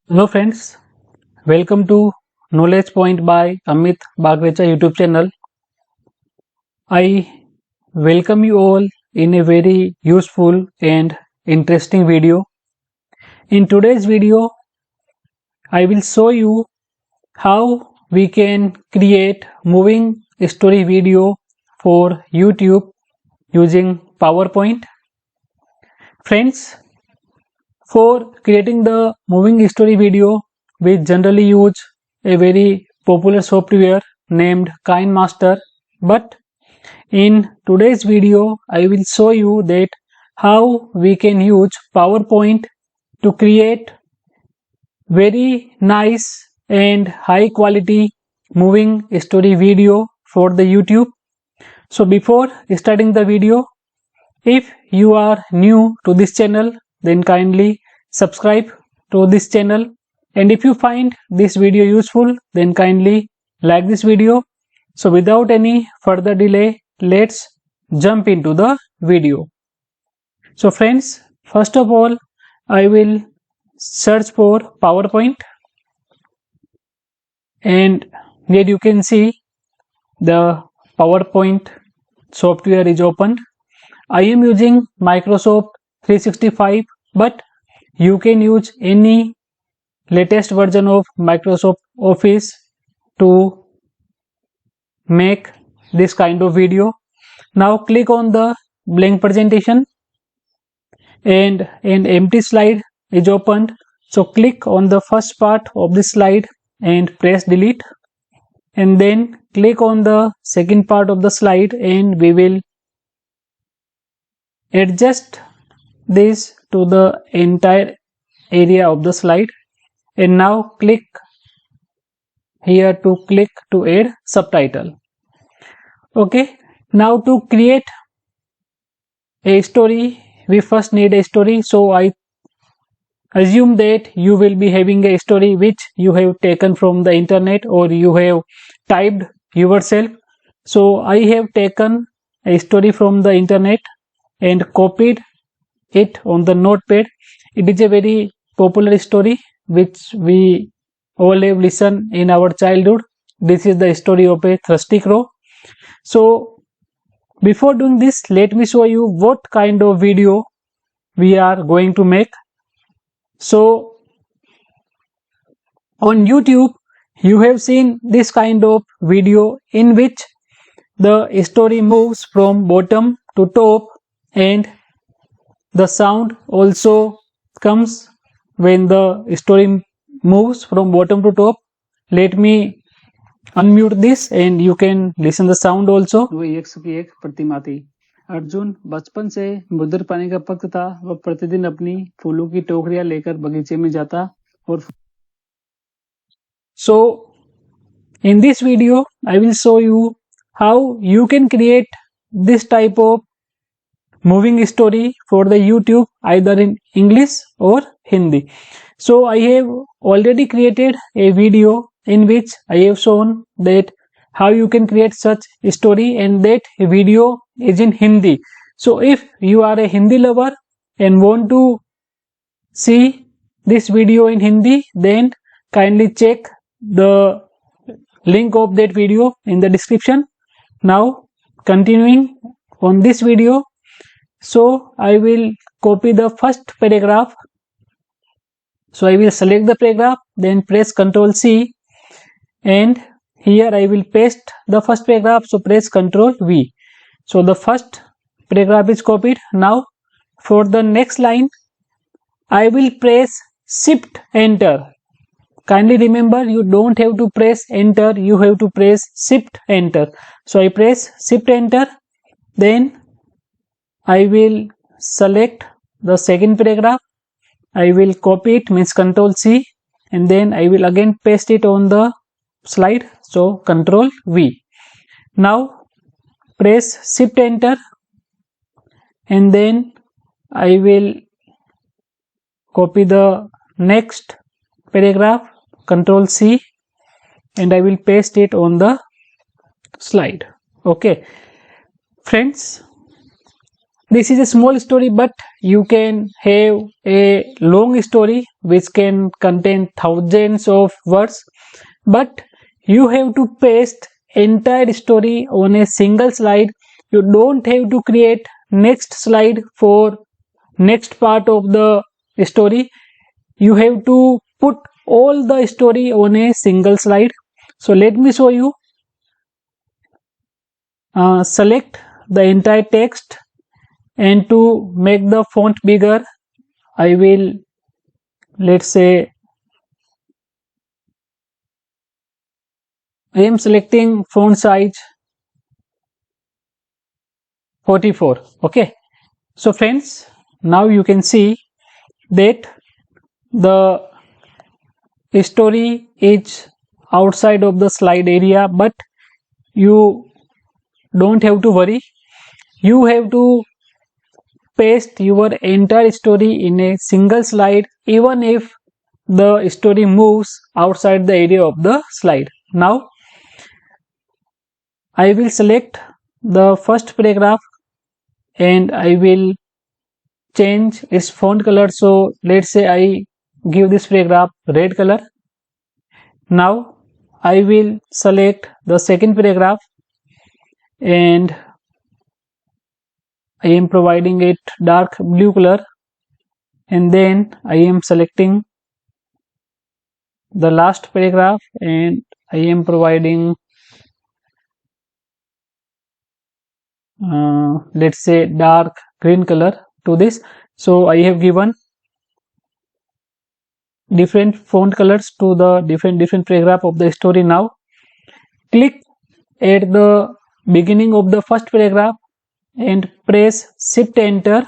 Hello friends, welcome to Knowledge Point by Amit Bagrecha YouTube channel. I welcome you all in a very useful and interesting video. In today's video, I will show you how we can create moving story video for YouTube using PowerPoint. Friends, for creating the moving story video, we generally use a very popular software named Kinemaster, but in today's video, I will show you that how we can use PowerPoint to create very nice and high quality moving story video for the YouTube. So before starting the video, if you are new to this channel, then kindly subscribe to this channel, and if you find this video useful, then kindly like this video. So without any further delay, let's jump into the video. So friends, first of all, I will search for PowerPoint, and here you can see the PowerPoint software is opened. I am using Microsoft 365, but you can use any latest version of Microsoft Office to make this kind of video. Now click on the blank presentation and an empty slide is opened. So click on the first part of this slide and press delete, and then click on the second part of the slide and we will adjust this to the entire area of the slide. And now click here to click to add subtitle. Okay, now to create a story, we first need a story. So I assume that you will be having a story which you have taken from the internet or you have typed yourself. So I have taken a story from the internet and copied it on the notepad. It is a very popular story which we all have listened in our childhood. This is the story of a thirsty crow. So before doing this, let me show you what kind of video we are going to make. So on YouTube, you have seen this kind of video in which the story moves from bottom to top and the sound also comes when the story moves from bottom to top. Let me unmute this and you can listen the sound also. वो एक सौ की एक प्रतिमा थी। अर्जुन बचपन से मुद्र पाने का भक्त था। वह प्रतिदिन अपनी फूलों की टोकरियां लेकर बगीचे में जाता और So in this video I will show you how you can create this type of moving story for the YouTube either in English or Hindi. So I have already created a video in which I have shown that how you can create such a story, and that video is in Hindi. So if you are a Hindi lover and want to see this video in Hindi, then kindly check the link of that video in the description. Now continuing on this video, so I will copy the first paragraph. So I will select the paragraph, then press Ctrl C, and here I will paste the first paragraph. So press Ctrl V. So the first paragraph is copied. Now for the next line, I will press Shift Enter. Kindly remember, you don't have to press Enter, you have to press Shift Enter. So I press Shift Enter, then I will select the second paragraph. I will copy it, means Ctrl C, and then I will again paste it on the slide. So Ctrl V. Now press Shift Enter, and then I will copy the next paragraph, Ctrl C, and I will paste it on the slide. Okay friends, This is a small story, but you can have a long story which can contain thousands of words, but you have to paste entire story on a single slide. You don't have to create next slide for next part of the story. You have to put all the story on a single slide. So let me show you. Select the entire text, and to make the font bigger, I will, let's say, I am selecting font size 44. Okay, so friends, now you can see that the story is outside of the slide area, but you don't have to worry. You have to paste your entire story in a single slide, even if the story moves outside the area of the slide. Now I will select the first paragraph and I will change its font color. So let's say I give this paragraph red color. Now I will select the second paragraph and I am providing it dark blue color, and then I am selecting the last paragraph and I am providing let's say dark green color to this. So I have given different font colors to the different paragraph of the story. Now click at the beginning of the first paragraph and press shift enter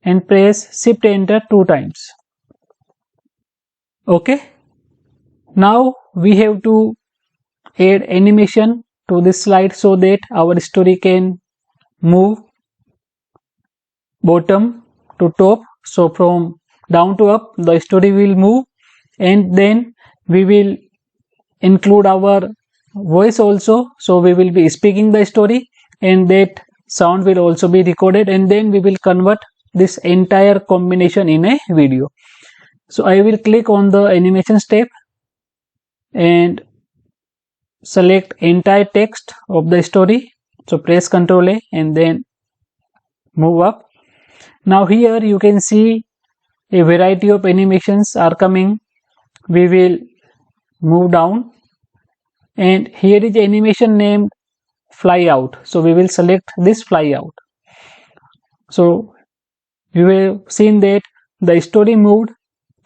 and press shift enter 2 times. Okay, now we have to add animation to this slide so that our story can move bottom to top. So from down to up the story will move, and then we will include our voice also. So we will be speaking the story and that sound will also be recorded, and then we will convert this entire combination in a video. So I will click on the animation step and select entire text of the story. So press Ctrl A and then move up. Now here you can see a variety of animations are coming. We will move down and here is animation named fly out. So we will select this fly out. So you have seen that the story moved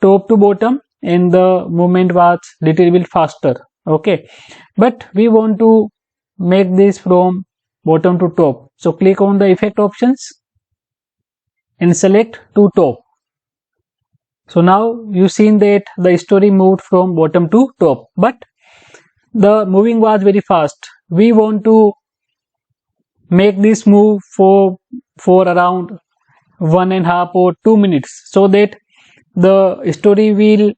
top to bottom and the movement was little bit faster. Okay, but we want to make this from bottom to top. So click on the effect options and select to top. So now you've seen that the story moved from bottom to top, but the moving was very fast. We want to make this move for around 1.5 or 2 minutes, so that the story will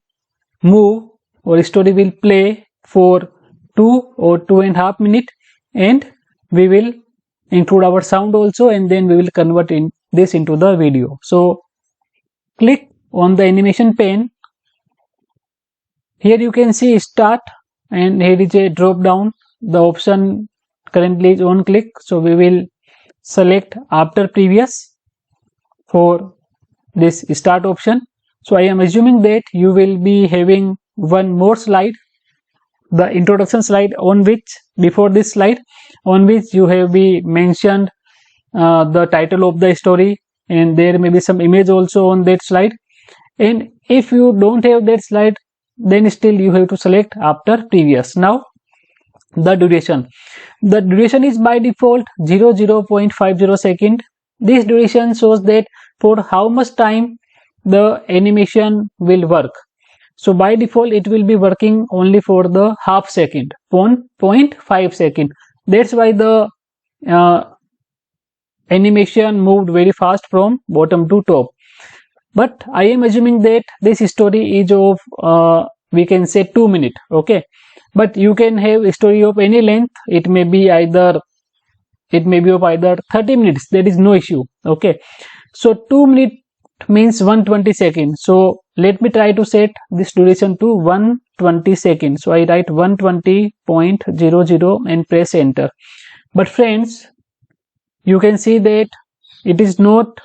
move or story will play for 2 or 2.5 minutes, and we will include our sound also, and then we will convert this into the video. So click on the animation pane. Here you can see start, and here is a drop down. The option currently is on click, so we will select after previous for this start option. So I am assuming that you will be having one more slide, the introduction slide, on which before this slide on which you have be mentioned the title of the story, and there may be some image also on that slide. And if you don't have that slide, then still you have to select after previous. Now the duration is by default 0.50 second. This duration shows that for how much time the animation will work. So by default it will be working only for the half second, 0.5 second. That's why the animation moved very fast from bottom to top. But I am assuming that this story is of we can say 2 minutes. Okay, but you can have a story of any length. It may be either it may be of either 30 minutes, there is no issue. Okay, so 2 minutes means 120 seconds. So let me try to set this duration to 120 seconds. So I write 120.00 and press enter. But friends, you can see that it is not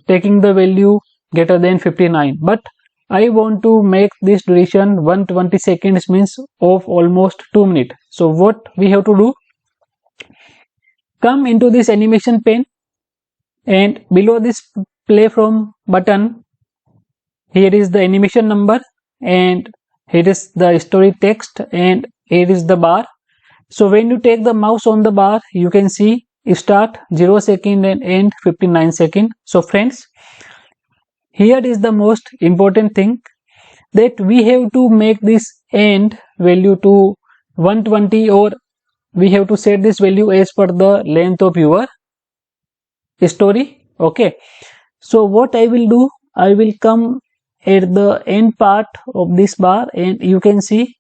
taking the value greater than 59, but I want to make this duration 120 seconds, means of almost 2 minutes. So what we have to do, come into this animation pane, and below this play from button, here is the animation number, and here is the story text, and here is the bar. So when you take the mouse on the bar, you can see start 0 second and end 59 second. So friends, here is the most important thing, that we have to make this end value to 120, or we have to set this value as per the length of your story. Okay, so what I will do, I will come at the end part of this bar, and you can see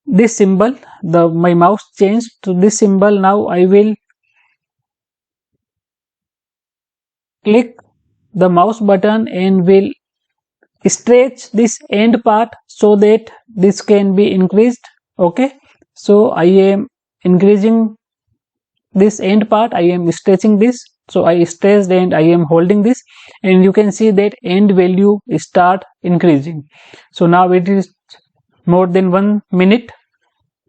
this symbol, my mouse changed to this symbol. Now I will click the mouse button and will stretch this end part so that this can be increased. Okay, so I am increasing this end part, I am stretching this, so I stretched and I am holding this, and you can see that end value start increasing. So now it is more than 1 minute.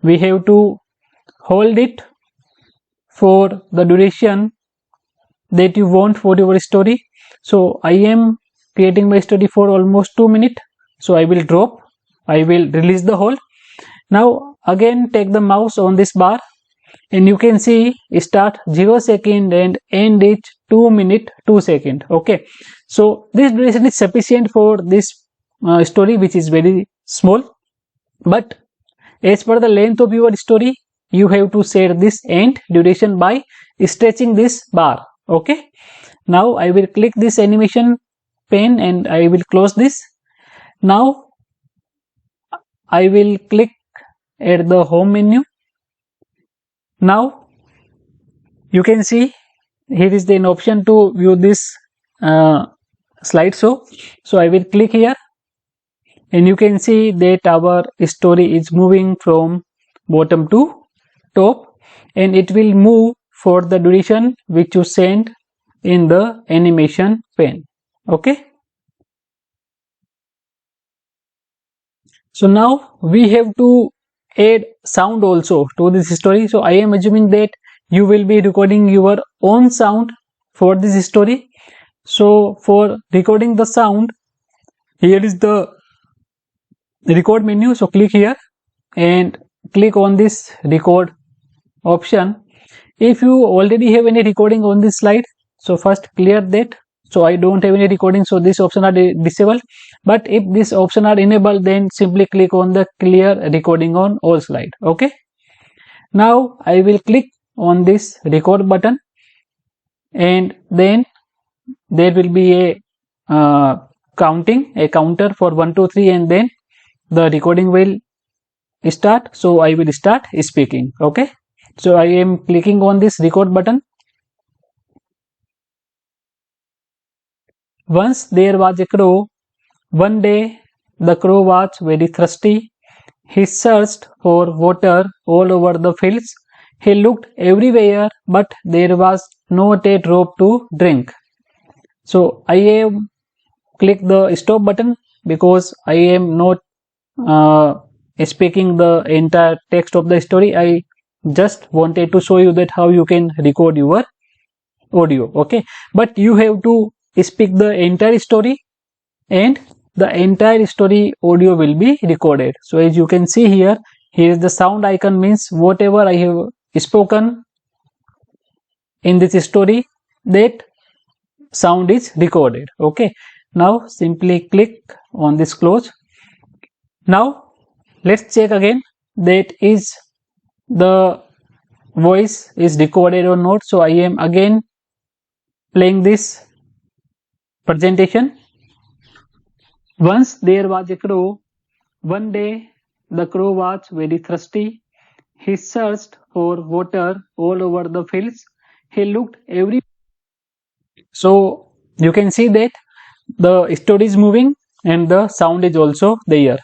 We have to hold it for the duration that you want for your story. So I am creating my story for almost 2 minutes, so I will drop, I will release the hold. Now again take the mouse on this bar, and you can see start 0 second and end it 2 minute 2 second. Okay, so this duration is sufficient for this story, which is very small, but as per the length of your story, you have to set this end duration by stretching this bar. Okay, now I will click this animation pane and I will close this. Now I will click at the home menu. Now you can see here is an option to view this slideshow. So I will click here, and you can see that our story is moving from bottom to top, and it will move for the duration which you send in the animation pane. Okay, so now we have to add sound also to this story. So I am assuming that you will be recording your own sound for this story. So for recording the sound, here is the record menu. So click here and click on this record option. If you already have any recording on this slide, so first clear that. So I don't have any recording, so this option are disabled. But if this option are enabled, then simply click on the clear recording on all slide. Okay, now I will click on this record button, and then there will be a counter for 1 2 3, and then the recording will start. So I will start speaking. Okay, so I am clicking on this record button. Once there was a crow. One day the crow was very thirsty. He searched for water all over the fields. He looked everywhere, but there was not a drop to drink. So I am click the stop button because I am not speaking the entire text of the story. I just wanted to show you that how you can record your audio. Okay, but you have to speak the entire story, and the entire story audio will be recorded. So as you can see here, here is the sound icon, means whatever I have spoken in this story, that sound is recorded. Okay, now simply click on this close. Now let's check again that is the voice is recorded or not. So I am again playing this presentation. Once there was a crow. One day the crow was very thirsty. He searched for water all over the fields. he looked every. So you can see that the story is moving and the sound is also there.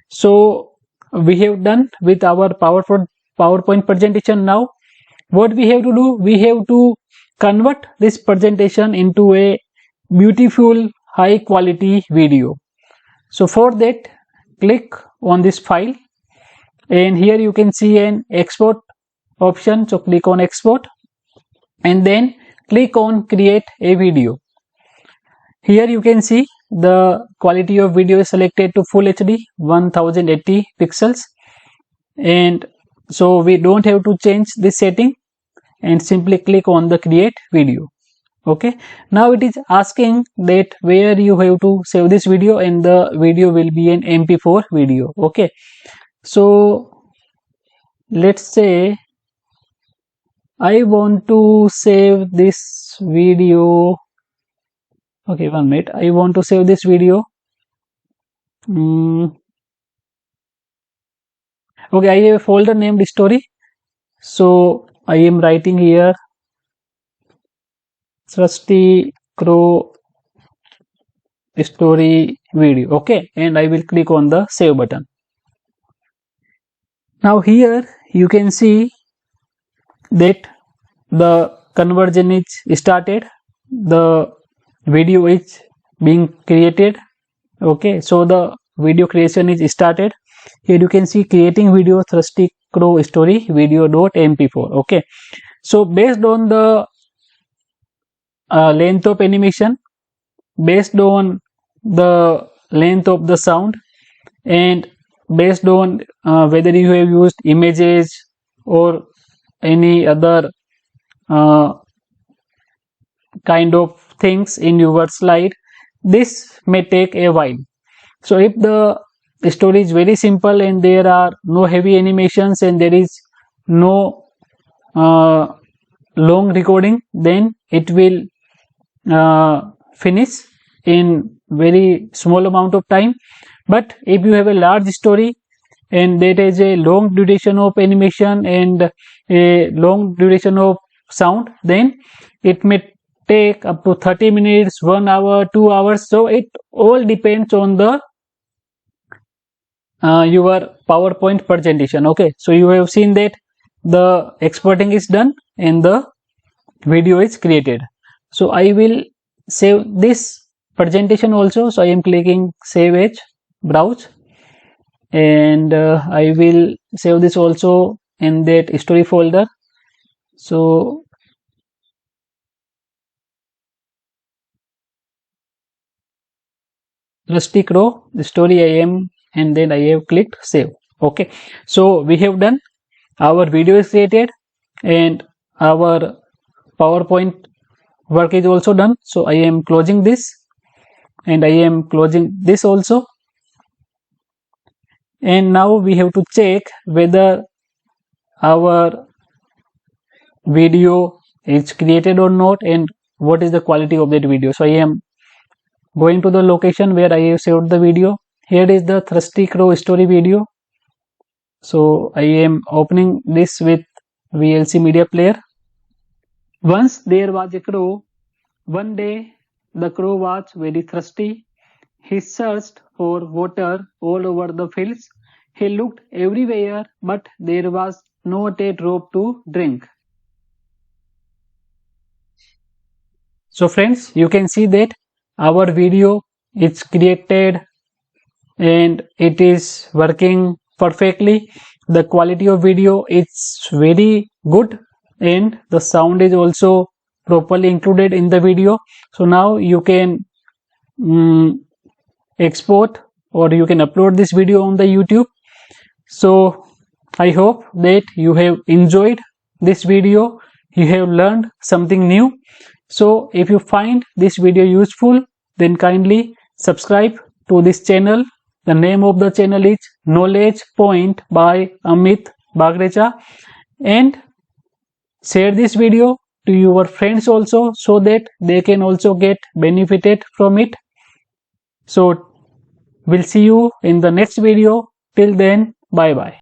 So we have done with our PowerPoint presentation. Now what we have to do, we have to convert this presentation into a beautiful high quality video. So for that, click on this file, and here you can see an export option. So click on export and then click on create a video. Here you can see the quality of video is selected to full HD 1080 pixels, and so we don't have to change this setting, and simply click on the create video. Okay, now it is asking that where you have to save this video, and the video will be an MP4 video. Okay, so let's say I want to save this video. Okay, 1 minute, I want to save this video. Okay, I have a folder named story, so I am writing here Rusty Crow story video. Okay, and I will click on the save button. Now here you can see that the conversion is started, the video is being created. Okay, so the video creation is started. Here you can see creating video Rusty Crow story video.mp4. Okay, so based on the length of animation, based on the length of the sound, and based on whether you have used images or any other kind of things in your slide, this may take a while. So if the story is very simple and there are no heavy animations and there is no long recording, then it will finish in very small amount of time. But if you have a large story and that is a long duration of animation and a long duration of sound, then it may take up to 30 minutes, 1 hour, 2 hours. So it all depends on the your PowerPoint presentation. Okay, so you have seen that the exporting is done and the video is created. So I will save this presentation also. So I am clicking save as, browse, and I will save this also in that story folder. So Rusty Crow story I am, and then I have clicked save. Okay, so we have done, our video is created and our PowerPoint work is also done. So I am closing this and I am closing this also, and now we have to check whether our video is created or not and what is the quality of that video. So I am going to the location where I have saved the video. Here is the Rusty Crow story video. So I am opening this with VLC media player. Once there was a crow. One day the crow was very thirsty. He searched for water all over the fields. He looked everywhere, but there was not a drop to drink. So friends, you can see that our video is created and it is working perfectly. The quality of video is very good and the sound is also properly included in the video. So now you can export or you can upload this video on the YouTube. So I hope that you have enjoyed this video, you have learned something new. So if you find this video useful, then kindly subscribe to this channel. The name of the channel is Knowledge Point by Amit Bagrecha, and share this video to your friends also so that they can also get benefited from it. So we'll see you in the next video. Till then, bye bye.